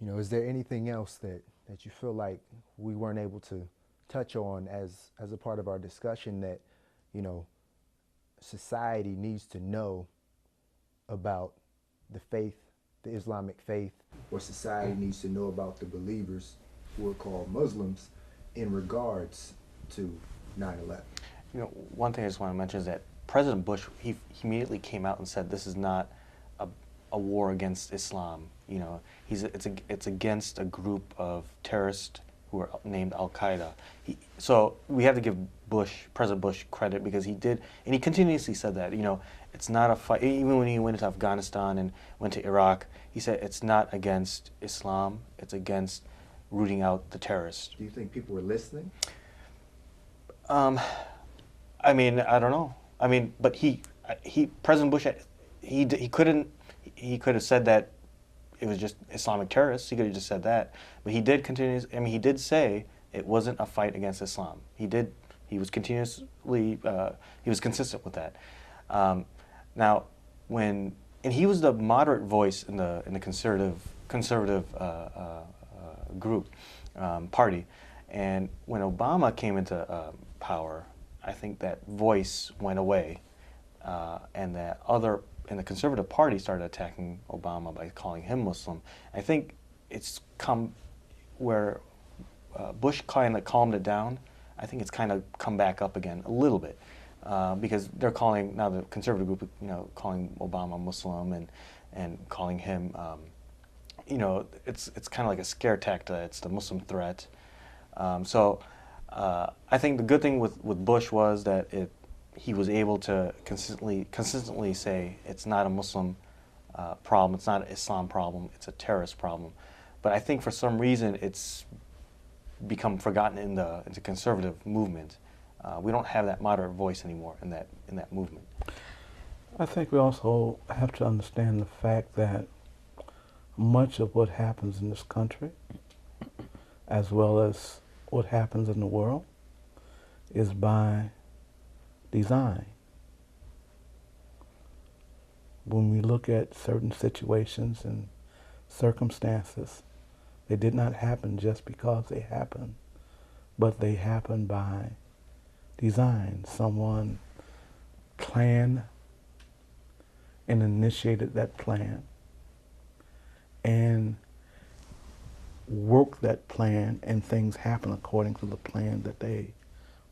Is there anything else that you feel like we weren't able to touch on as a part of our discussion that, you know, society needs to know about the faith, the Islamic faith, or society needs to know about the believers who are called Muslims in regards to 9/11? One thing I just want to mention is that President Bush, he immediately came out and said this is not a, a war against Islam. It's against a group of terrorists who are named Al Qaeda. So we have to give President Bush, credit because he did, and he continuously said that. It's not a fight. Even when he went into Afghanistan and went to Iraq, he said it's not against Islam. It's against rooting out the terrorists. Do you think people were listening? I mean, I don't know. I mean, but President Bush, he couldn't. He could have said that it was just Islamic terrorists. He could have just said that. But he did continue. I mean, he did say it wasn't a fight against Islam. He did. He was continuously. He was consistent with that. Now, and he was the moderate voice in the conservative group party, and when Obama came into power, I think that voice went away, and the conservative party started attacking Obama by calling him Muslim. I think it's come where Bush kind of calmed it down. I think it's kind of come back up again a little bit because they're calling now the conservative group, calling Obama Muslim and calling him, it's kind of like a scare tactic. It's the Muslim threat. So I think the good thing with Bush was that he was able to consistently say it's not a Muslim problem, it's not an Islam problem, it's a terrorist problem. But I think for some reason it's become forgotten in the conservative movement. We don't have that moderate voice anymore in that movement. I think we also have to understand the fact that much of what happens in this country, as well as what happens in the world, is by design. When we look at certain situations and circumstances, they did not happen just because they happened, but they happened by design. Someone planned and initiated that plan and worked that plan, and things happen according to the plan that they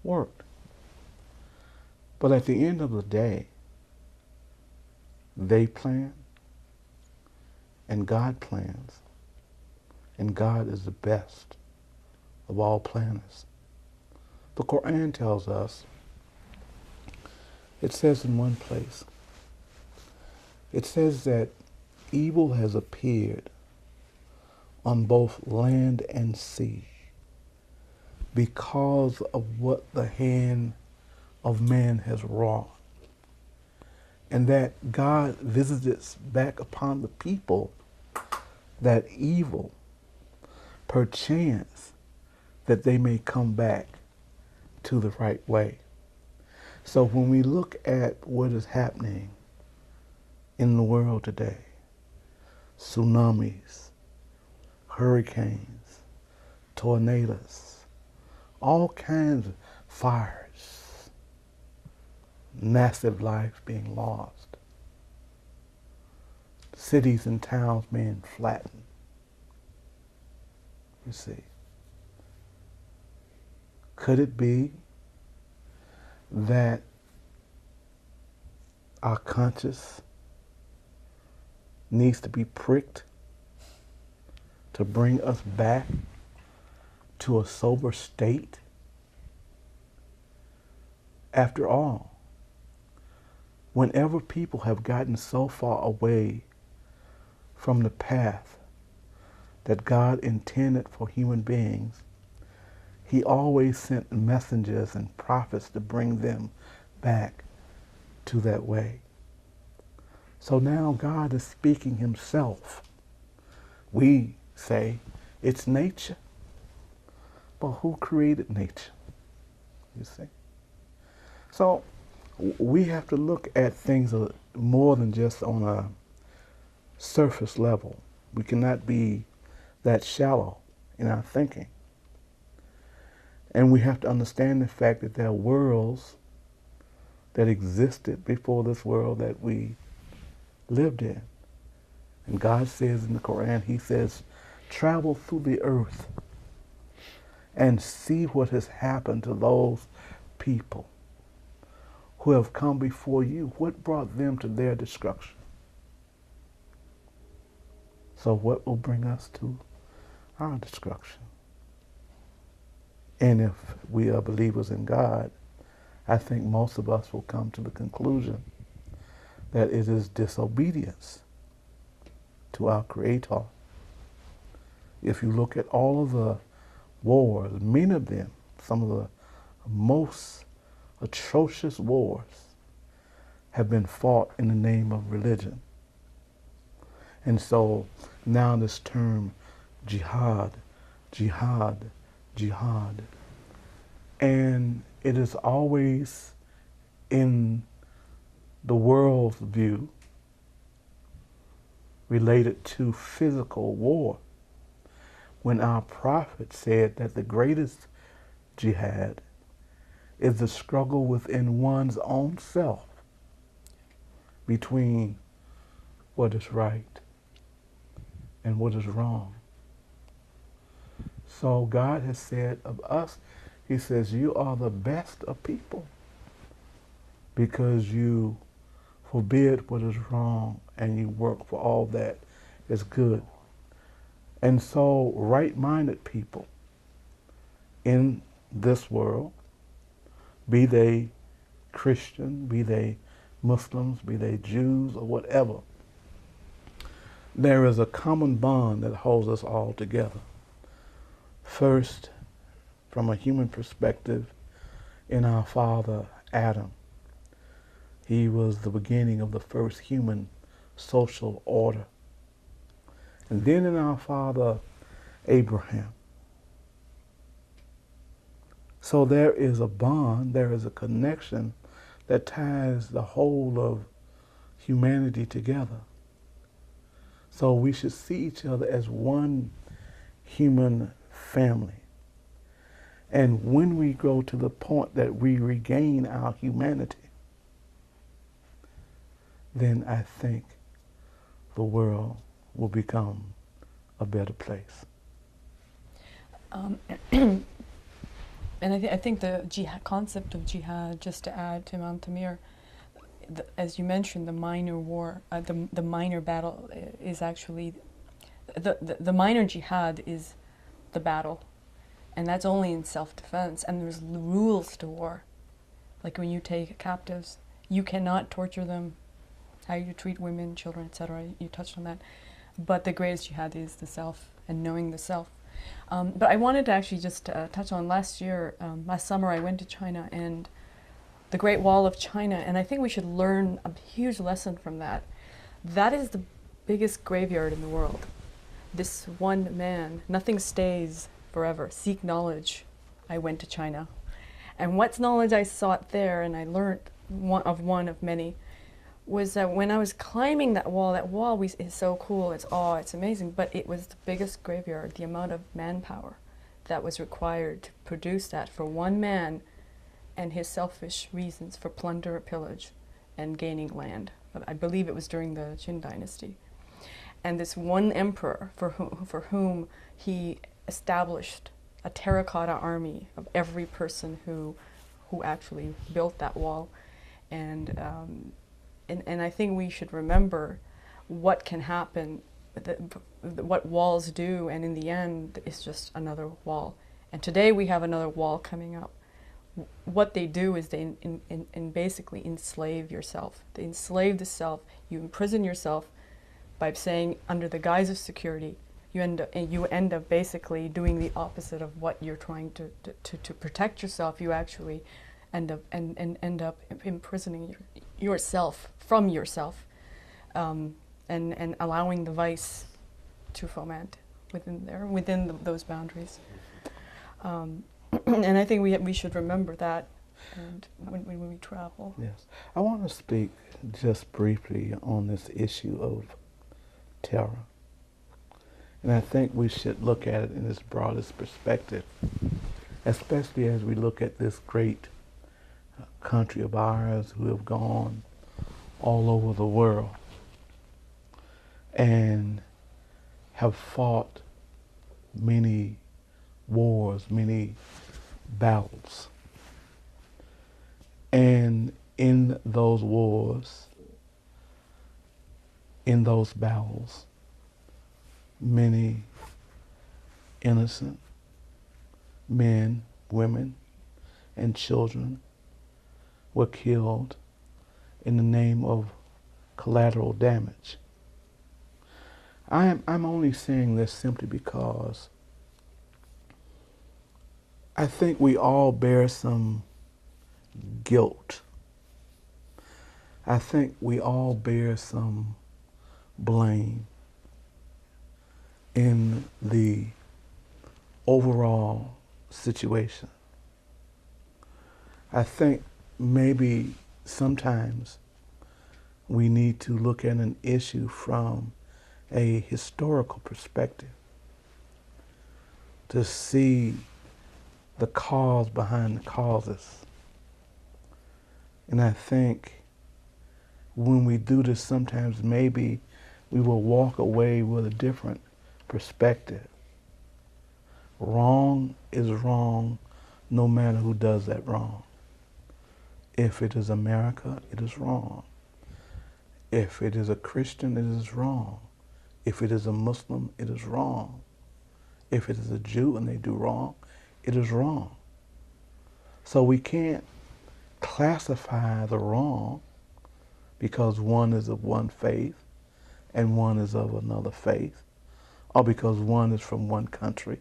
worked. But at the end of the day, they plan and God plans, and God is the best of all planners. The Quran tells us, it says in one place, it says that evil has appeared on both land and sea because of what the hand of man has wrought, and that God visits back upon the people that evil, perchance that they may come back to the right way. So when we look at what is happening in the world today, tsunamis, hurricanes, tornadoes, all kinds of fires, massive lives being lost, cities and towns being flattened. You see, could it be that our conscience needs to be pricked to bring us back to a sober state? After all, whenever people have gotten so far away from the path that God intended for human beings, He always sent messengers and prophets to bring them back to that way. So now God is speaking Himself. We say it's nature. But who created nature? You see? So we have to look at things more than just on a surface level. We cannot be that shallow in our thinking. And we have to understand the fact that there are worlds that existed before this world that we lived in. And God says in the Quran, He says, travel through the earth and see what has happened to those people who have come before you. What brought them to their destruction? So what will bring us to our destruction? And if we are believers in God, I think most of us will come to the conclusion that it is disobedience to our Creator. If you look at all of the wars, many of them, some of the most atrocious wars, have been fought in the name of religion. And so now this term jihad, jihad, jihad, and it is always in the world's view related to physical war, when our prophet said that the greatest jihad is the struggle within one's own self between what is right and what is wrong. So God has said of us, He says, you are the best of people because you forbid what is wrong and you work for all that is good. And so right-minded people in this world, be they Christian, be they Muslims, be they Jews, or whatever, there is a common bond that holds us all together. First, from a human perspective, in our father Adam. He was the beginning of the first human social order. And then in our father Abraham. So there is a bond, there is a connection that ties the whole of humanity together. So we should see each other as one human family. And when we go to the point that we regain our humanity, then I think the world will become a better place. And I think the jihad, concept of jihad, just to add to Imam Tamir, as you mentioned, the minor war, the minor battle is actually, the minor jihad is the battle. And that's only in self-defense. And there's rules to war. Like when you take captives, you cannot torture them, how you treat women, children, etc. You touched on that. But the greatest jihad is the self and knowing the self. But I wanted to actually just touch on last summer I went to China and the Great Wall of China, and I think we should learn a huge lesson from that. That is the biggest graveyard in the world. This one man, nothing stays forever. Seek knowledge. I went to China. And what knowledge I sought there, and I learned one of many, was that when I was climbing that wall is so cool, it's amazing, but it was the biggest graveyard, the amount of manpower that was required to produce that for one man and his selfish reasons for plunder or pillage and gaining land. But I believe it was during the Qin dynasty. And this one emperor for whom he established a terracotta army of every person who actually built that wall. And I think we should remember what can happen, what walls do, and in the end, it's just another wall. And today we have another wall coming up. What they do is they basically enslave yourself. They enslave the self. You imprison yourself by saying, under the guise of security, you end up basically doing the opposite of what you're trying to protect yourself. You actually end up imprisoning yourself from yourself, and allowing the vice to foment within those boundaries. And I think we should remember that, and when we travel. Yes, I want to speak just briefly on this issue of terror. And I think we should look at it in its broadest perspective, especially as we look at this great country of ours who have gone all over the world and have fought many wars, many battles. And in those wars, in those battles, many innocent men, women, and children were killed in the name of collateral damage. I'm only saying this simply because I think we all bear some guilt. I think we all bear some blame in the overall situation. I think maybe sometimes we need to look at an issue from a historical perspective to see the cause behind the causes. And I think when we do this, sometimes maybe we will walk away with a different perspective. Wrong is wrong no matter who does that wrong. If it is America, it is wrong. If it is a Christian, it is wrong. If it is a Muslim, it is wrong. If it is a Jew and they do wrong, it is wrong. So we can't classify the wrong because one is of one faith and one is of another faith, or because one is from one country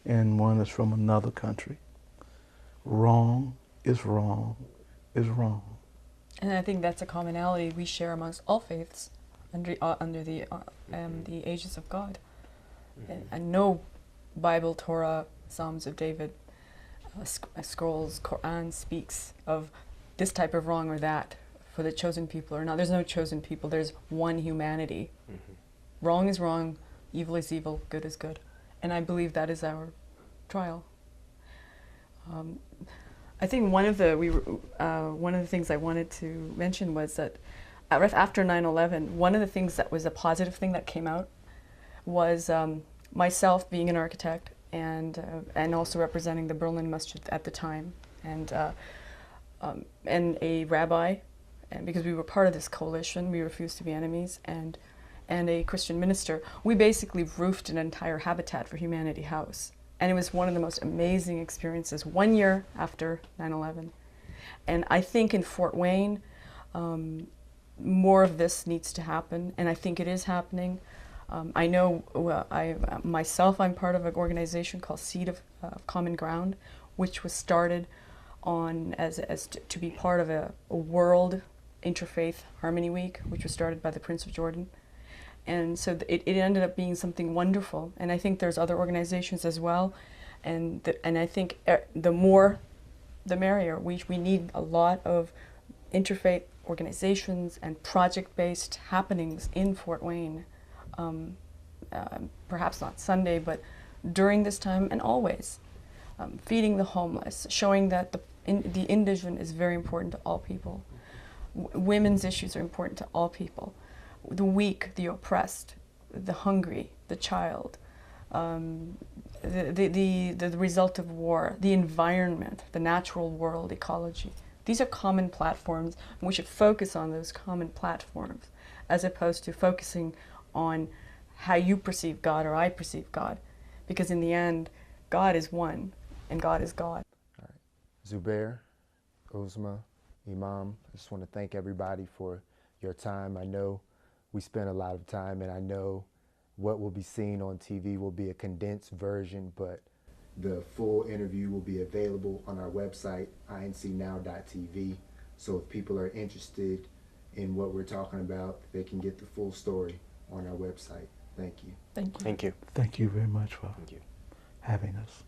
and one is from another country. Wrong is wrong is wrong. And I think that's a commonality we share amongst all faiths under the aegis of God. And no Bible, Torah, Psalms of David, scrolls, Quran speaks of this type of wrong or that for the chosen people or not. There's no chosen people. There's one humanity. Mm-hmm. Wrong is wrong, evil is evil, good is good. And I believe that is our trial. I think one of the things I wanted to mention was that after 9/11, one of the things that was a positive thing that came out was myself being an architect and also representing the Berlin Masjid at the time, and a rabbi, and because we were part of this coalition, we refused to be enemies, and a Christian minister. We basically roofed an entire Habitat for Humanity house. And it was one of the most amazing experiences 1 year after 9/11. And I think in Fort Wayne, more of this needs to happen, and I think it is happening. I know I'm part of an organization called Seed of Common Ground, which was started on to be part of a World Interfaith Harmony Week, which was started by the Prince of Jordan. And so it ended up being something wonderful. And I think there's other organizations as well. And I think the more, the merrier. We need a lot of interfaith organizations and project-based happenings in Fort Wayne. Perhaps not Sunday, but during this time and always. Feeding the homeless, showing that the indigent is very important to all people. Women's issues are important to all people. The weak, the oppressed, the hungry, the child, the result of war, the environment, the natural world, ecology. These are common platforms, and we should focus on those common platforms as opposed to focusing on how you perceive God or I perceive God. Because in the end, God is one, and God is God. All right. Zubair, Uzma, Imam, I just want to thank everybody for your time. I know we spent a lot of time, and I know what will be seen on TV will be a condensed version, but the full interview will be available on our website, incnow.tv. So if people are interested in what we're talking about, they can get the full story on our website. Thank you. Thank you. Thank you. Thank you very much for having us.